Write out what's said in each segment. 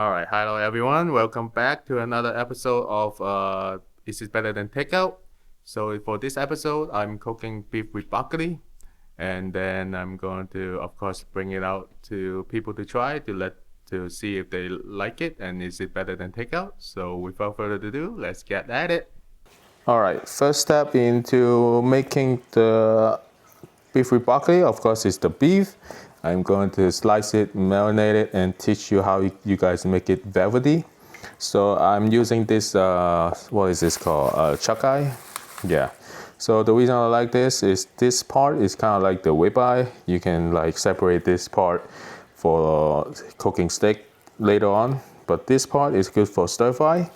All right, hello everyone. Welcome back to another episode of Is It Better Than Takeout? So for this episode, I'm cooking beef with broccoli, and then I'm going to, of course, bring it out to people to try to see if they like it and is it better than takeout. So without further ado, let's get at it. All right, first step into making the beef with broccoli, of course, is the beef. I'm going to slice it, marinate it, and teach you how you guys make it velvety. So I'm using this, what is this called? Chuck eye? Yeah. So the reason I like this part is kind of like the ribeye. You can like separate this part for cooking steak later on. But this part is good for stir fry.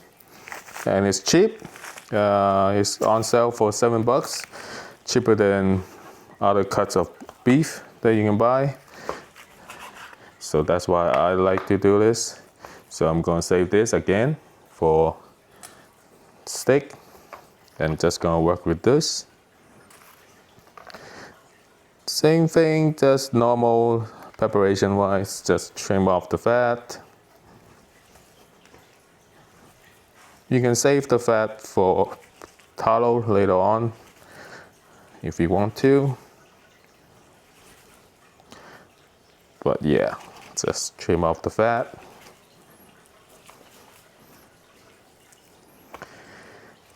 And it's cheap. It's on sale for $7. Cheaper than other cuts of beef that you can buy. So that's why I like to do this. So I'm going to save this again for steak and just going to work with this. Same thing, just normal preparation wise, just trim off the fat. You can save the fat for tallow later on if you want to. But yeah, just trim off the fat.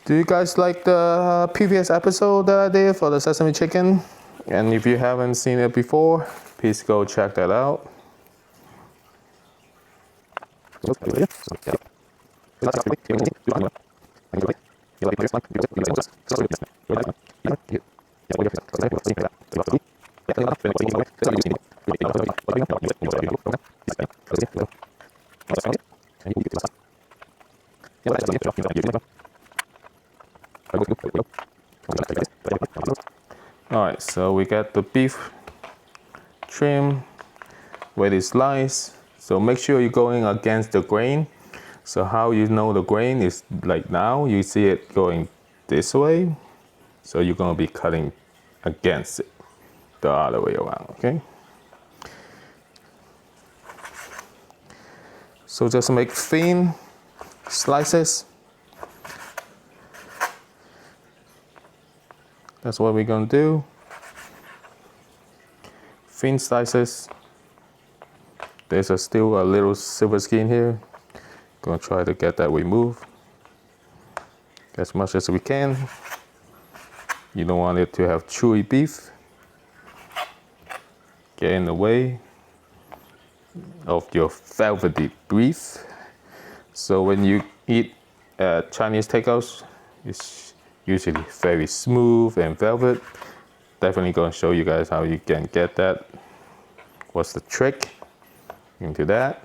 Do you guys like the previous episode that I did for the sesame chicken? And if you haven't seen it before, please go check that out. Alright, so we got the beef trim, ready slice. So make sure you're going against the grain. So how you know the grain is like now, you see it going this way. So you're gonna be cutting against it, the other way around, okay? So just make thin slices. That's what we're gonna do. Thin slices. There's still a little silver skin here. Gonna try to get that removed as much as we can. You don't want it to have chewy beef. Get in the way of your velvety beef. So when you eat Chinese takeouts, it's usually very smooth and velvet. Definitely gonna show you guys how you can get that. What's the trick into that?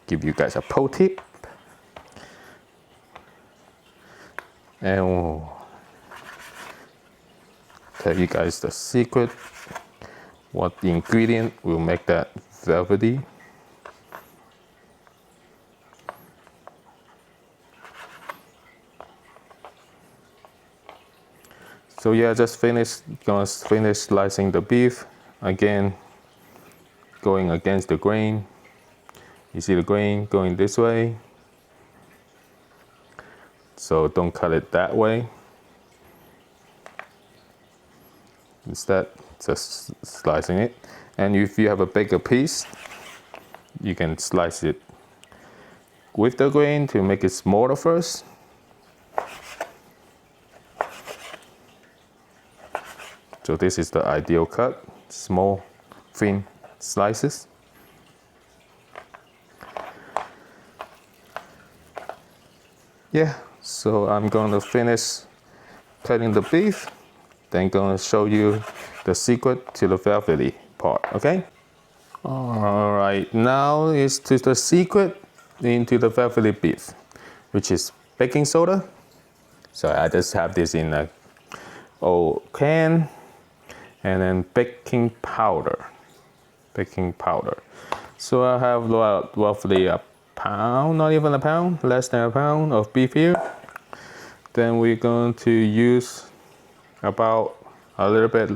Give you guys a pro tip. And we'll tell you guys the secret. What the ingredient will make that velvety. So yeah, gonna finish slicing the beef. Again, going against the grain. You see the grain going this way. So don't cut it that way. Instead, just slicing it. And if you have a bigger piece, you can slice it with the grain to make it smaller first. So this is the ideal cut, small, thin slices. Yeah, so I'm going to finish cutting the beef, then going to show you the secret to the velvety part, okay? All right, now is to the secret into the velvety beef, which is baking soda. So I just have this in a old can, and then baking powder. So I have roughly a pound, not even a pound, less than a pound of beef here. Then we're going to use about a little bit,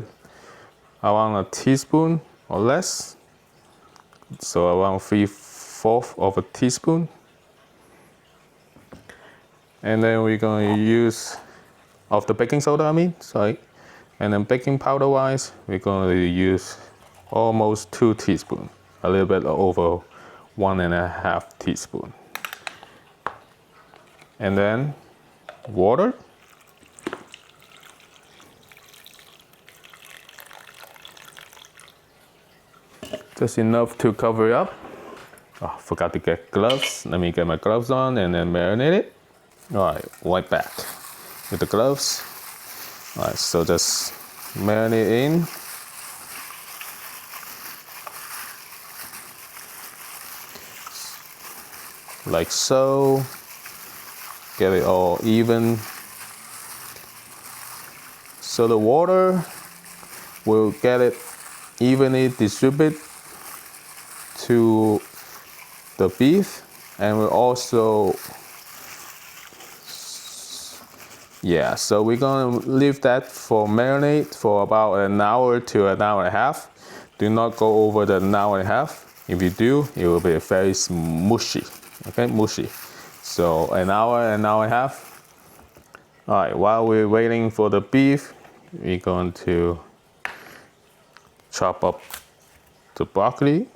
around a teaspoon or less. So around 1/4 of a teaspoon. And then we're going to use of the baking soda, and then baking powder wise, we're going to use almost 2 teaspoons, a little bit over 1.5 teaspoon. And then water. Just enough to cover it up. Oh, forgot to get gloves. Let me get my gloves on and then marinate it. All right, wipe back with the gloves. All right, so just marinate in. Like so. Get it all even. So the water will get it evenly distributed to the beef, and we'll also, so we're gonna leave that for marinate for about an hour to an hour and a half. Do not go over the hour and a half. If you do, it will be very mushy. Okay, mushy. So an hour and a half. All right, while we're waiting for the beef, we're going to chop up the broccoli.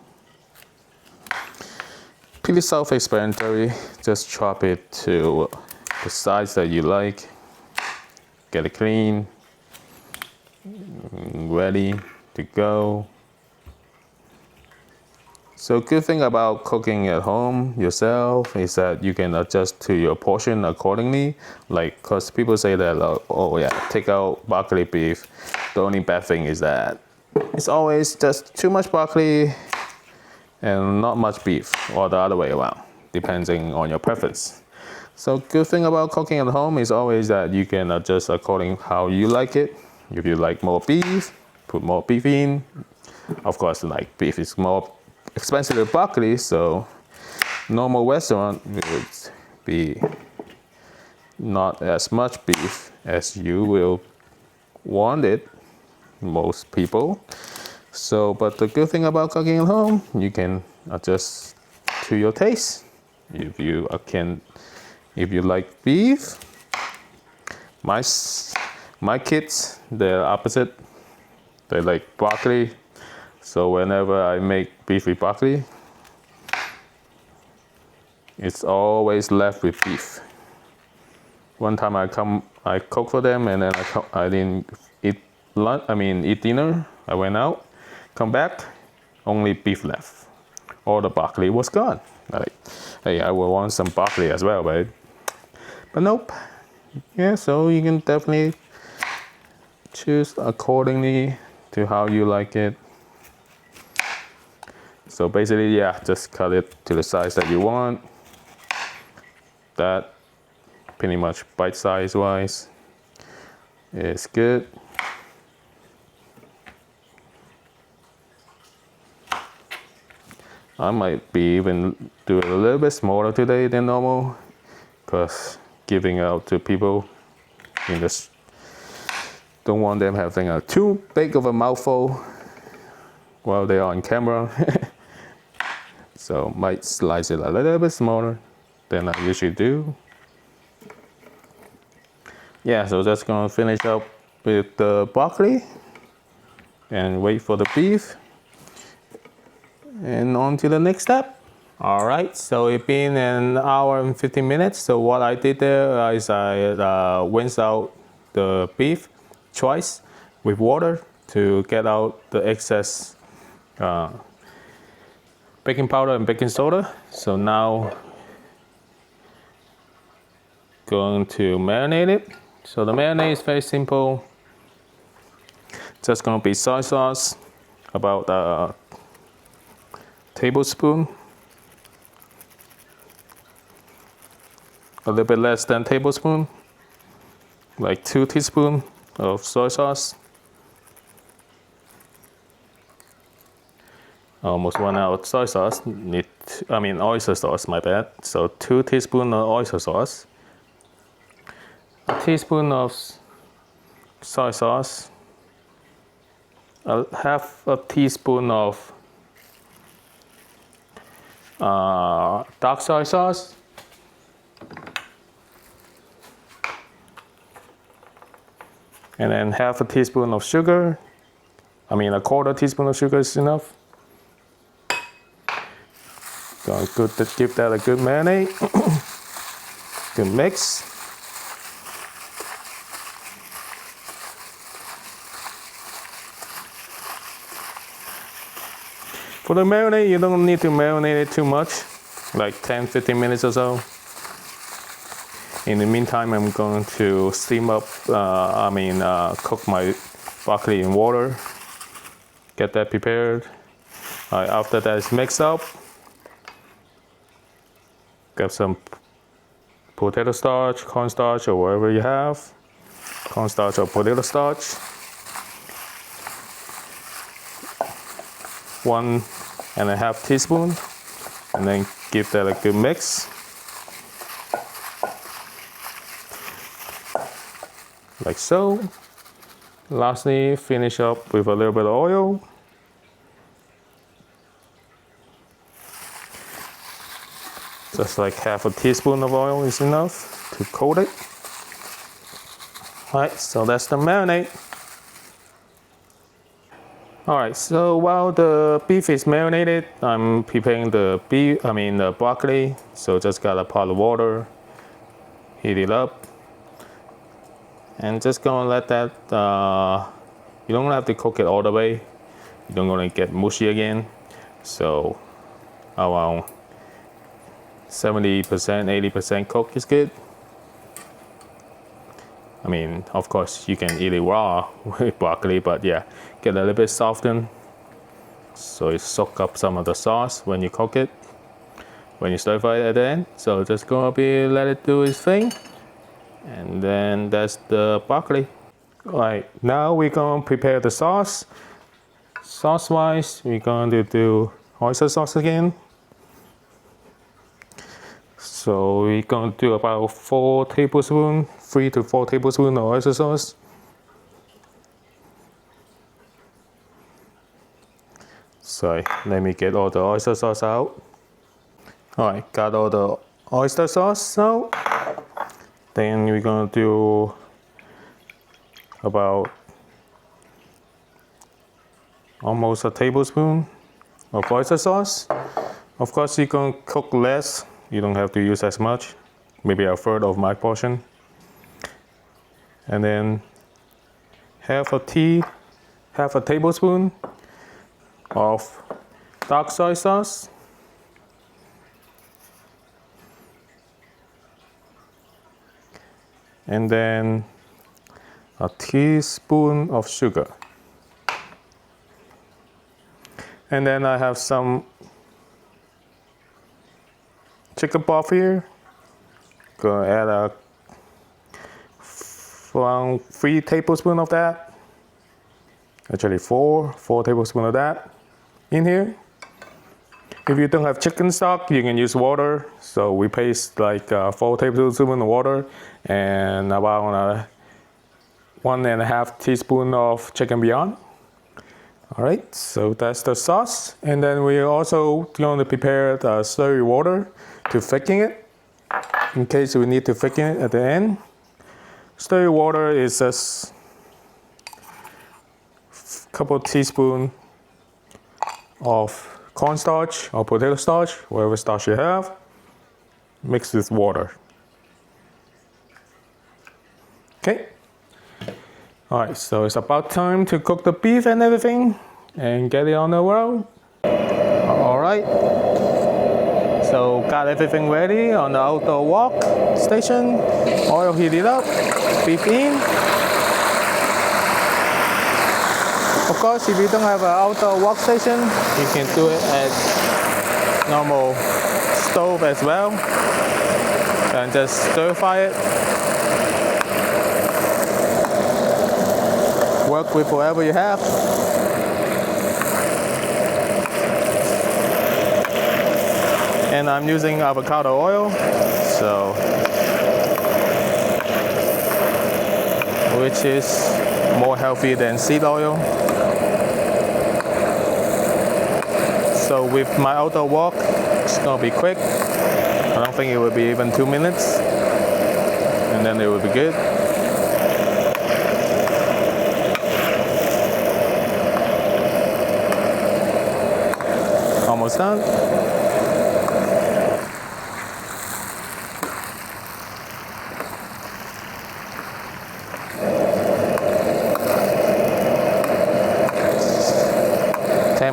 Pretty self-explanatory. Just chop it to the size that you like. Get it clean, ready to go. So good thing about cooking at home yourself is that you can adjust to your portion accordingly. Like, cause people say that, take out broccoli beef. The only bad thing is that it's always just too much broccoli and not much beef, or the other way around, depending on your preference. So good thing about cooking at home is always that you can adjust according how you like it. If you like more beef, put more beef in. Of course, like beef is more expensive than broccoli, so normal restaurant would be not as much beef as you will want it, most people. So, but the good thing about cooking at home, you can adjust to your taste. If you like beef, my kids, they're opposite. They like broccoli. So whenever I make beef with broccoli, it's always left with beef. One time I cooked for them, and then I didn't eat dinner. I went out, come back, only beef left. All the broccoli was gone. Like, hey, I would want some broccoli as well, but nope. Yeah, so you can definitely choose accordingly to how you like it. So basically, just cut it to the size that you want. That pretty much bite size wise is good. I might be even do it a little bit smaller today than normal, because giving out to people, you just don't want them having a too big of a mouthful while they are on camera. So might slice it a little bit smaller than I usually do. Yeah, so just gonna finish up with the broccoli and wait for the beef. And on to the next step. All right, so it's been an hour and 15 minutes. So what I did there is I rinsed out the beef twice with water to get out the excess baking powder and baking soda. So now going to marinate it. So the marinade is very simple. Just gonna be soy sauce, about a tablespoon, a little bit less than tablespoon, like 2 teaspoons of soy sauce. Almost run out of soy sauce. Oyster sauce, my bad. So 2 teaspoons of oyster sauce, a teaspoon of soy sauce, a half a teaspoon of dark soy sauce. And then half a teaspoon of sugar. I mean, a quarter teaspoon of sugar is enough. Gonna give that a good marinade. Good mix. For the marinade, you don't need to marinate it too much, like 10-15 minutes or so. In the meantime, I'm going to cook my broccoli in water. Get that prepared. After that is mixed up, get some potato starch, cornstarch, or whatever you have. Cornstarch or potato starch. 1.5 teaspoons, and then give that a good mix. Like so. Lastly, finish up with a little bit of oil. Just like half a teaspoon of oil is enough to coat it. Alright, so that's the marinade. Alright, so while the beef is marinated, I'm preparing the broccoli. So just got a pot of water, heat it up, and just gonna let that, you don't have to cook it all the way. You don't want to get mushy again. So around 70%, 80% cooked is good. I mean, of course, you can eat it raw with broccoli, but yeah, get a little bit softened so it soak up some of the sauce when you cook it, when you stir fry it at the end. So just gonna let it do its thing, and then that's the broccoli. All right, now we're gonna prepare the sauce. Sauce-wise, we're going to do oyster sauce again. So we're going to do about 3 to 4 tablespoons of oyster sauce. Sorry, let me get all the oyster sauce out. Alright, got all the oyster sauce out. Then we're going to do about almost a tablespoon of oyster sauce. Of course, you can cook less. You don't have to use as much, maybe a third of my portion. And then half a tablespoon of dark soy sauce. And then a teaspoon of sugar. And then I have some chicken broth here. Gonna add around 3 tablespoons of that. Actually 4 tablespoons of that in here. If you don't have chicken stock, you can use water. So we paste like 4 tablespoons of water and about 1.5 teaspoons of chicken bouillon. All right, so that's the sauce. And then we're also going to prepare the slurry water to thicken it, in case we need to thicken it at the end. Slurry water is just a couple teaspoons of cornstarch or potato starch, whatever starch you have, mixed with water. Okay. All right, so it's about time to cook the beef and everything and get it on the road. All right, so got everything ready on the outdoor wok station. Oil heated up, beef in. Of course, if you don't have an outdoor wok station, you can do it at normal stove as well. And just stir fry it. Work with whatever you have. And I'm using avocado oil, so which is more healthy than seed oil. So with my outdoor wok It's gonna be quick. I don't think it will be even 2 minutes, and then it will be good. Almost done.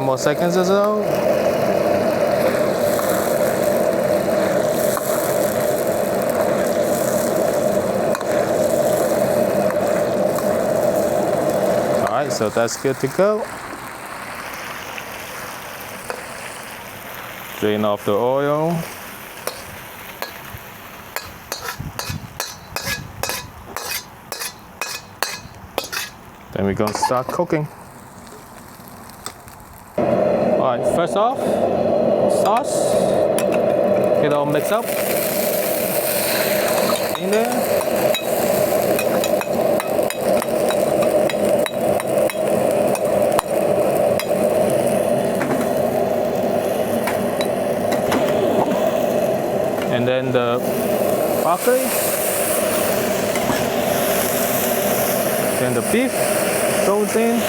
More seconds or so. Alright, so that's good to go. Drain off the oil. Then we're gonna start cooking. Alright, first off, sauce. Get it all mixed up in there. And then the broccoli. Then the beef goes in.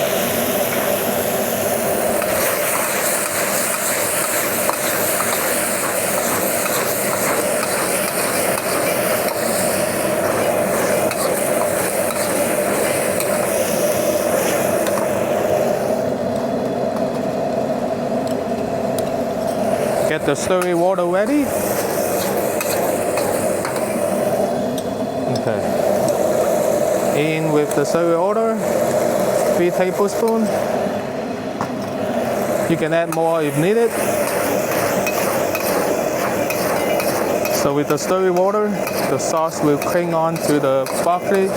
Get the stirring water ready. Okay. In with the stirring water, 3 tablespoons. You can add more if needed. So with the stirring water, the sauce will cling on to the broccoli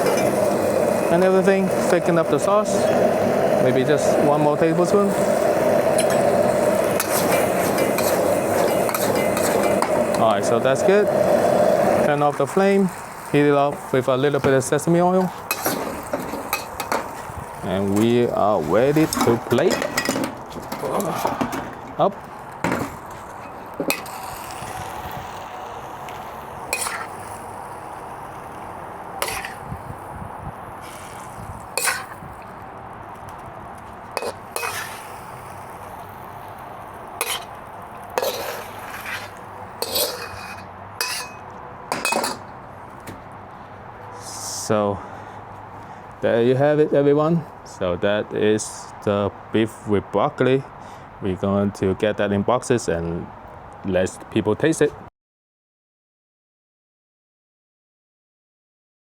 and everything. Thicken up the sauce. Maybe just 1 more tablespoon. Alright, so that's good. Turn off the flame, heat it up with a little bit of sesame oil. And we are ready to plate. Up. So there you have it, everyone. So that is the beef with broccoli. We're going to get that in boxes and let people taste it.